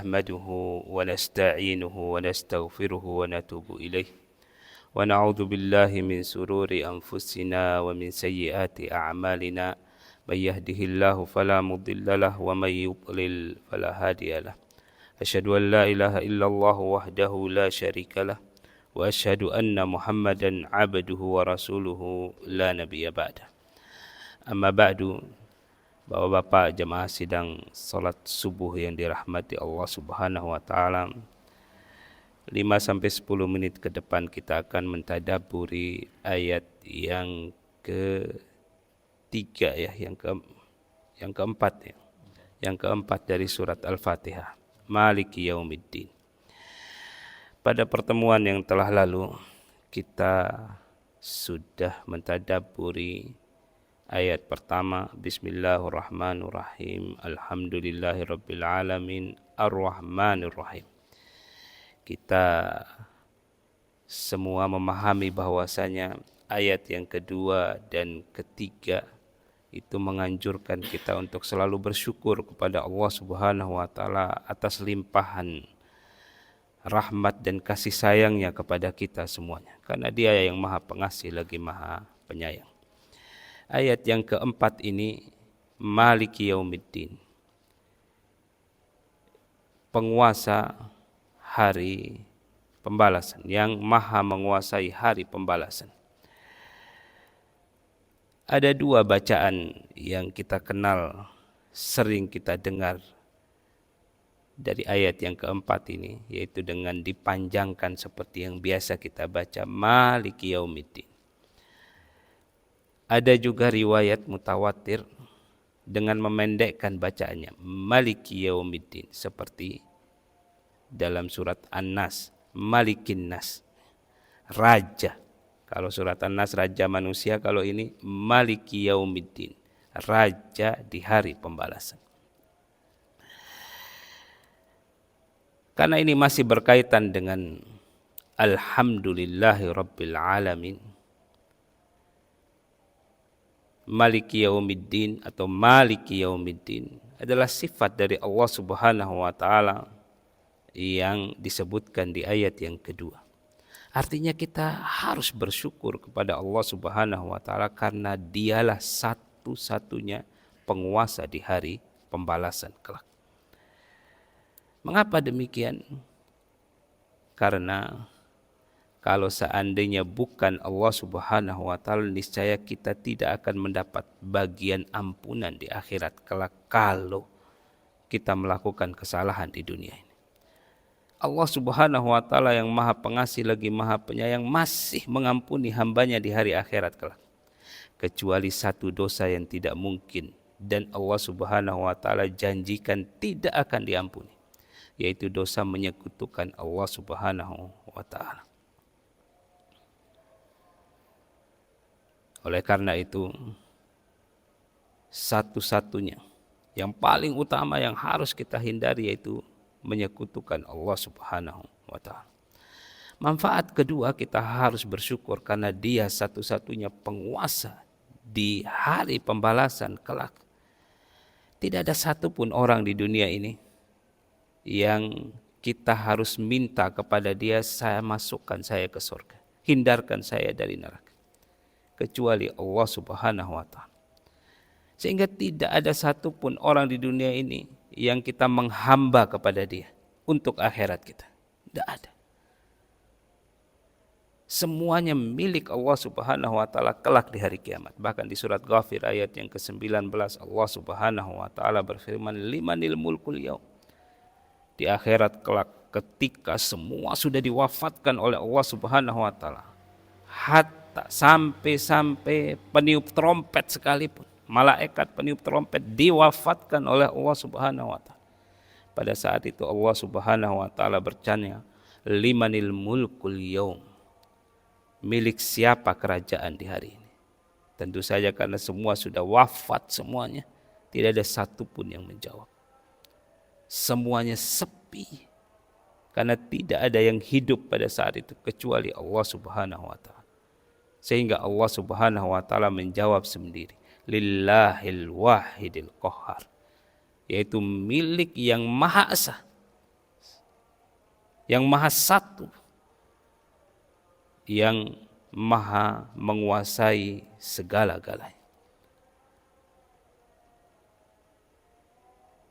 نحمده ونستعينه ونستغفره ونتوب إليه ونعوذ بالله من سرور أنفسنا ومن سيئات أعمالنا من يهده الله فلا مضل له ومن يضلل فلا هادي له أشهد أن لا إله إلا الله وحده لا شريك له وأشهد أن محمدا عبده ورسوله لا نبي بعده أما بعد. Bapak-bapak jemaah sidang salat subuh yang dirahmati Allah Subhanahu wa taala, 5-10 menit ke depan kita akan mentadabburi ayat yang ketiga ya, yang keempat ya. Yang keempat dari surat Al-Fatihah, Maliki Yaumiddin. Pada pertemuan yang telah lalu kita sudah mentadabburi ayat pertama, Bismillahirrahmanirrahim, Alhamdulillahirabbil alamin, Ar-Rahmanirrahim. Kita semua memahami bahwasanya ayat yang kedua dan ketiga itu menganjurkan kita untuk selalu bersyukur kepada Allah Subhanahu wa taala atas limpahan rahmat dan kasih sayangnya kepada kita semuanya, karena Dia yang Maha Pengasih lagi Maha Penyayang. Ayat yang keempat ini, Maliki Yaumiddin, penguasa hari pembalasan, yang maha menguasai hari pembalasan. Ada dua bacaan yang kita kenal, sering kita dengar dari ayat yang keempat ini, yaitu dengan dipanjangkan seperti yang biasa kita baca, Maliki Yaumiddin. Ada juga riwayat mutawatir dengan memendekkan bacaannya, Maliki Yaumiddin, seperti dalam surat An-Nas, Malikin Nas, Raja. Kalau surat An-Nas Raja manusia, kalau ini Maliki Yaumiddin, Raja di hari pembalasan. Karena ini masih berkaitan dengan Alhamdulillahi Rabbil Alamin, Maliki Yaumiddin atau Maliki Yaumiddin adalah sifat dari Allah Subhanahu wa taala yang disebutkan di ayat yang kedua. Artinya kita harus bersyukur kepada Allah Subhanahu wa taala karena Dialah satu-satunya penguasa di hari pembalasan kelak. Mengapa demikian? Karena kalau seandainya bukan Allah Subhanahu wa taala, niscaya kita tidak akan mendapat bagian ampunan di akhirat kelak kalau kita melakukan kesalahan di dunia ini. Allah Subhanahu wa taala yang Maha Pengasih lagi Maha Penyayang masih mengampuni hambanya di hari akhirat kelak. Kecuali satu dosa yang tidak mungkin dan Allah Subhanahu wa taala janjikan tidak akan diampuni, yaitu dosa menyekutukan Allah Subhanahu wa taala. Oleh karena itu, satu-satunya yang paling utama yang harus kita hindari yaitu menyekutukan Allah Subhanahu wa taala. Manfaat kedua, kita harus bersyukur karena Dia satu-satunya penguasa di hari pembalasan kelak. Tidak ada satupun orang di dunia ini yang kita harus minta kepada Dia, saya masukkan saya ke surga, hindarkan saya dari neraka, kecuali Allah Subhanahu wa taala. Sehingga tidak ada satupun orang di dunia ini yang kita menghamba kepada Dia untuk akhirat kita. Tidak ada. Semuanya milik Allah Subhanahu wa taala kelak di hari kiamat. Bahkan di surat Ghafir ayat yang ke-19 Allah Subhanahu wa taala berfirman, Limanil mulkul yaum. Di akhirat kelak ketika semua sudah diwafatkan oleh Allah Subhanahu wa taala, sampai peniup trompet sekalipun, malaikat peniup trompet diwafatkan oleh Allah Subhanahu wa taala. Pada saat itu Allah Subhanahu wa taala bertanya, Limanil mulkul yaum, milik siapa kerajaan di hari ini? Tentu saja karena semua sudah wafat semuanya, tidak ada satupun yang menjawab. Semuanya sepi, karena tidak ada yang hidup pada saat itu kecuali Allah Subhanahu wa taala. Sehingga Allah Subhanahu wa taala menjawab sendiri, Lillahil wahidil qahhar, yaitu milik yang maha esa, yang maha satu, yang maha menguasai segala-galanya.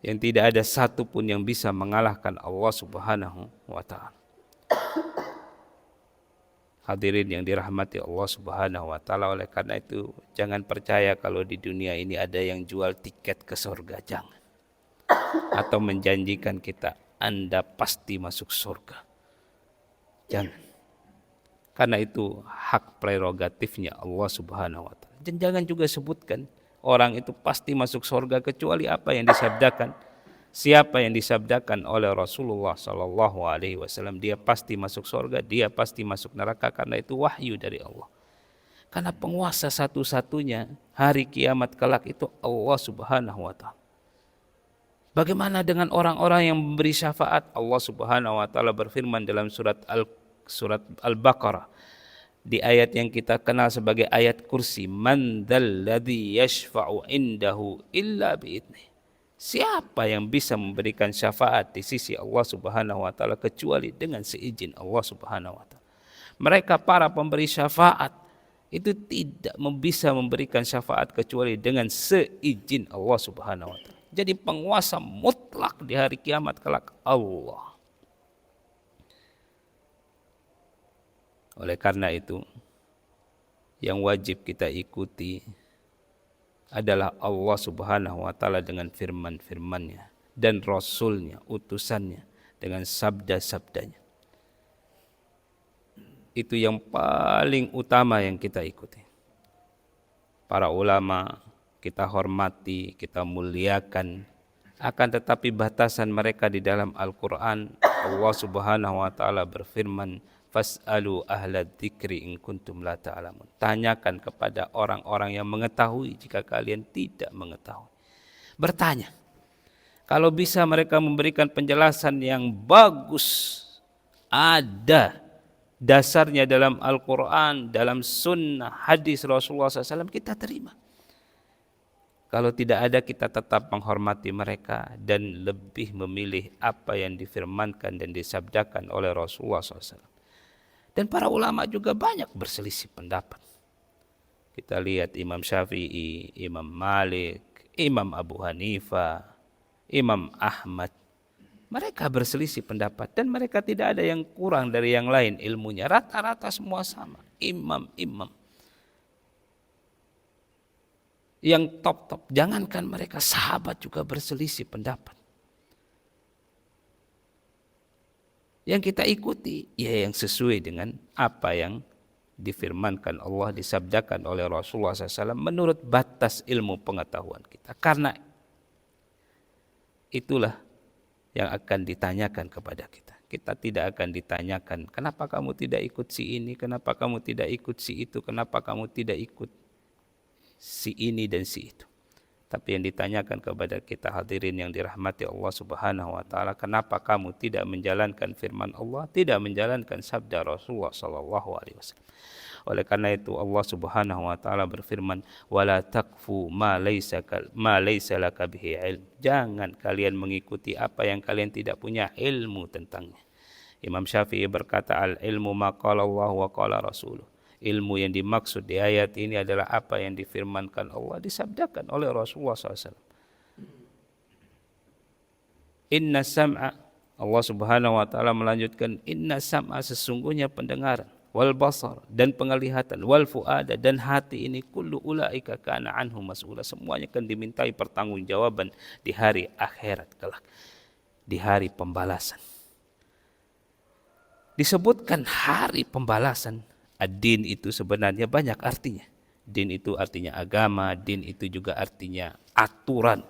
Yang tidak ada satu pun yang bisa mengalahkan Allah Subhanahu wa ta'ala. Hadirin yang dirahmati Allah Subhanahu wa ta'ala, oleh karena itu jangan percaya kalau di dunia ini ada yang jual tiket ke surga, jangan. Atau menjanjikan kita, Anda pasti masuk surga. Jangan. Karena itu hak prerogatifnya Allah Subhanahu wa ta'ala. Dan jangan juga sebutkan orang itu pasti masuk surga kecuali apa yang disabdakan. Siapa yang disabdakan oleh Rasulullah sallallahu alaihi wasallam, dia pasti masuk surga, dia pasti masuk neraka, karena itu wahyu dari Allah. Karena penguasa satu-satunya hari kiamat kelak itu Allah Subhanahu wa ta'ala. Bagaimana dengan orang-orang yang memberi syafaat? Allah Subhanahu wa ta'ala berfirman dalam surat Al-Baqarah, di ayat yang kita kenal sebagai ayat kursi, man dzalladzi yashfa'u indahu illa bi'idnih. Siapa yang bisa memberikan syafaat di sisi Allah Subhanahu wa ta'ala kecuali dengan seizin Allah Subhanahu wa ta'ala. Mereka para pemberi syafaat itu tidak bisa memberikan syafaat kecuali dengan seizin Allah Subhanahu wa ta'ala. Jadi penguasa mutlak di hari kiamat kelak Allah. Oleh karena itu, yang wajib kita ikuti adalah Allah Subhanahu wa ta'ala dengan firman-firmannya, dan Rasulnya, utusannya, dengan sabda-sabdanya. Itu yang paling utama yang kita ikuti. Para ulama kita hormati, kita muliakan, akan tetapi batasan mereka di dalam Al-Quran, Allah Subhanahu wa ta'ala berfirman, fas'alu ahla dzikri in kuntum la ta'lamun. Tanyakan kepada orang-orang yang mengetahui jika kalian tidak mengetahui. Bertanya. Kalau bisa mereka memberikan penjelasan yang bagus, ada dasarnya dalam Al-Quran, dalam sunnah, hadis Rasulullah SAW, kita terima. Kalau tidak ada, kita tetap menghormati mereka dan lebih memilih apa yang difirmankan dan disabdakan oleh Rasulullah SAW. Dan para ulama juga banyak berselisih pendapat. Kita lihat Imam Syafi'i, Imam Malik, Imam Abu Hanifah, Imam Ahmad. Mereka berselisih pendapat dan mereka tidak ada yang kurang dari yang lain ilmunya. Rata-rata semua sama. Imam-imam yang top-top. Jangankan mereka, sahabat juga berselisih pendapat. Yang kita ikuti ya yang sesuai dengan apa yang difirmankan Allah, disabdakan oleh Rasulullah SAW menurut batas ilmu pengetahuan kita. Karena itulah yang akan ditanyakan kepada kita. Kita tidak akan ditanyakan, kenapa kamu tidak ikut si ini, kenapa kamu tidak ikut si itu, kenapa kamu tidak ikut si ini dan si itu. Tapi yang ditanyakan kepada kita hadirin yang dirahmati Allah Subhanahu wa ta'ala, kenapa kamu tidak menjalankan firman Allah, tidak menjalankan sabda Rasulullah sallallahu alaihi wasallam. Oleh karena itu Allah Subhanahu wa ta'ala berfirman, wala taqfu ma laysa laka bihi ilm. Jangan kalian mengikuti apa yang kalian tidak punya ilmu tentangnya. Imam Syafi'i berkata, al ilmu ma qala Allah wa qala rasuluh. Ilmu yang dimaksud di ayat ini adalah apa yang difirmankan Allah, disabdakan oleh Rasulullah SAW. Inna sam'a, Allah Subhanahu wa ta'ala melanjutkan, inna sam'a, sesungguhnya pendengaran, wal basar, dan penglihatan, wal fuada, dan hati ini, kullu ulaika kana anhu mas'ula, semuanya akan dimintai pertanggungjawaban di hari akhirat kelak, di hari pembalasan. Disebutkan hari pembalasan. Ad-din itu sebenarnya banyak artinya. Din itu artinya agama, din itu juga artinya aturan,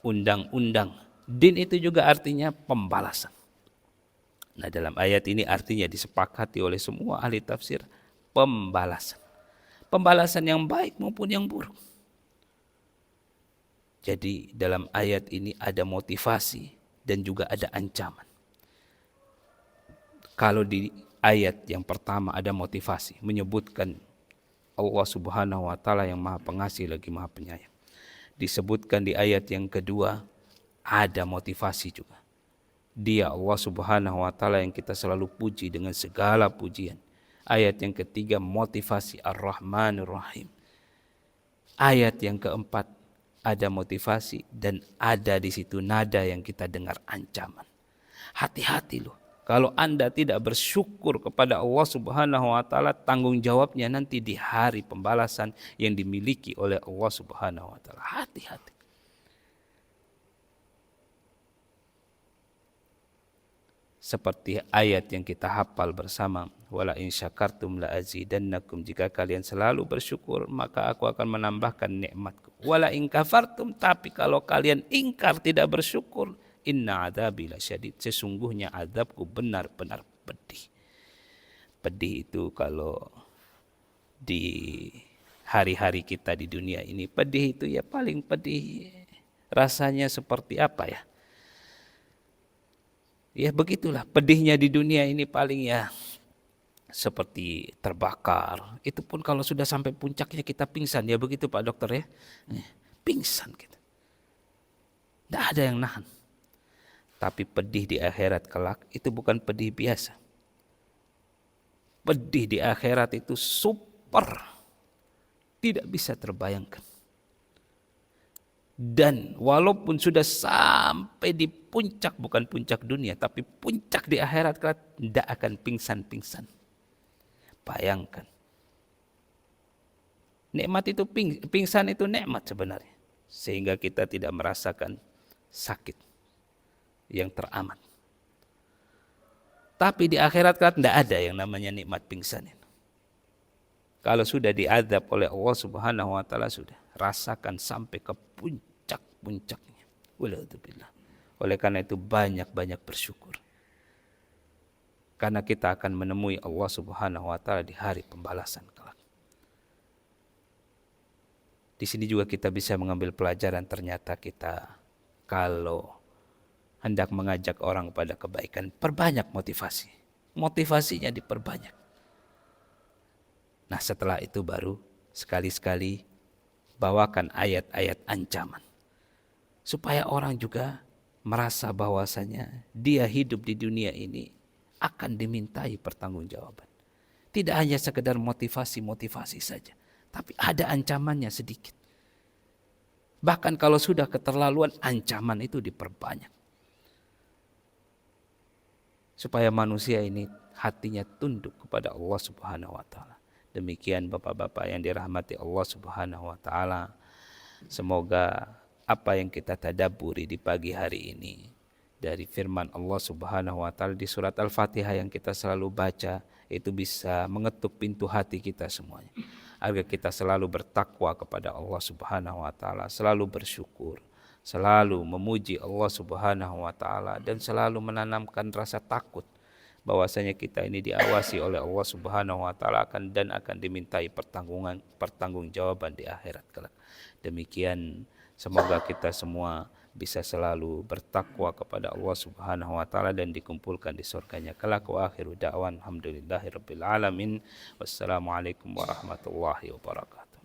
undang-undang. Din itu juga artinya pembalasan. Nah, dalam ayat ini artinya disepakati oleh semua ahli tafsir, pembalasan. Pembalasan yang baik maupun yang buruk. Jadi dalam ayat ini ada motivasi dan juga ada ancaman. Kalau di ayat yang pertama ada motivasi, menyebutkan Allah Subhanahu wa ta'ala yang maha pengasih lagi maha penyayang. Disebutkan di ayat yang kedua ada motivasi juga, Dia Allah Subhanahu wa taala yang kita selalu puji dengan segala pujian. Ayat yang ketiga motivasi Ar-Rahmanir Rahim. Ayat yang keempat ada motivasi dan ada di situ nada yang kita dengar ancaman. Hati-hati loh. Kalau Anda tidak bersyukur kepada Allah Subhanahu wa taala, tanggung jawabnya nanti di hari pembalasan yang dimiliki oleh Allah Subhanahu wa taala. Hati-hati. Seperti ayat yang kita hafal bersama, wala in syakartum la azidannakum, jika kalian selalu bersyukur maka aku akan menambahkan nikmatku. Wala in kafartum, tapi kalau kalian ingkar tidak bersyukur, inna adzabi lasyadid, sesungguhnya azabku benar-benar pedih. Pedih itu kalau di hari-hari kita di dunia ini, pedih itu ya paling pedih rasanya seperti apa ya? Ya begitulah pedihnya di dunia ini, paling ya seperti terbakar. Itu pun kalau sudah sampai puncaknya kita pingsan, ya begitu Pak Dokter ya. Pingsan kita. Tidak ada yang nahan. Tapi pedih di akhirat kelak itu bukan pedih biasa. Pedih di akhirat itu super. Tidak bisa terbayangkan. Dan walaupun sudah sampai di puncak, bukan puncak dunia, tapi puncak di akhirat kelak, tidak akan pingsan-pingsan. Bayangkan. Nikmat itu pingsan itu nikmat sebenarnya. Sehingga kita tidak merasakan sakit yang teramat. Tapi di akhirat kelak tidak ada yang namanya nikmat pingsan itu. Kalau sudah diazab oleh Allah Subhanahu wa taala, sudah rasakan sampai ke puncak-puncaknya. Walhamdulillah. Oleh karena itu banyak-banyak bersyukur. Karena kita akan menemui Allah Subhanahu wa taala di hari pembalasan kelak. Di sini juga kita bisa mengambil pelajaran, ternyata kita kalau hendak mengajak orang pada kebaikan, perbanyak motivasi. Motivasinya diperbanyak. Nah, setelah itu baru sekali-sekali bawakan ayat-ayat ancaman. Supaya orang juga merasa bahwasanya dia hidup di dunia ini akan dimintai pertanggungjawaban. Tidak hanya sekedar motivasi-motivasi saja, tapi ada ancamannya sedikit. Bahkan kalau sudah keterlaluan, ancaman itu diperbanyak. Supaya manusia ini hatinya tunduk kepada Allah Subhanahu wa taala. Demikian Bapak-bapak yang dirahmati Allah Subhanahu wa taala. Semoga apa yang kita tadabburi di pagi hari ini dari firman Allah Subhanahu wa taala di surat Al-Fatihah yang kita selalu baca, itu bisa mengetuk pintu hati kita semuanya. Agar kita selalu bertakwa kepada Allah Subhanahu wa taala, selalu bersyukur, selalu memuji Allah Subhanahu wa taala, dan selalu menanamkan rasa takut bahwasanya kita ini diawasi oleh Allah Subhanahu wa taala dan akan dimintai pertanggungjawaban di akhirat kelak. Demikian, semoga kita semua bisa selalu bertakwa kepada Allah Subhanahu wa taala dan dikumpulkan di surganya kelak. Wa akhiru da'wan alhamdulillahirabbil alamin. Wassalamualaikum warahmatullahi wabarakatuh.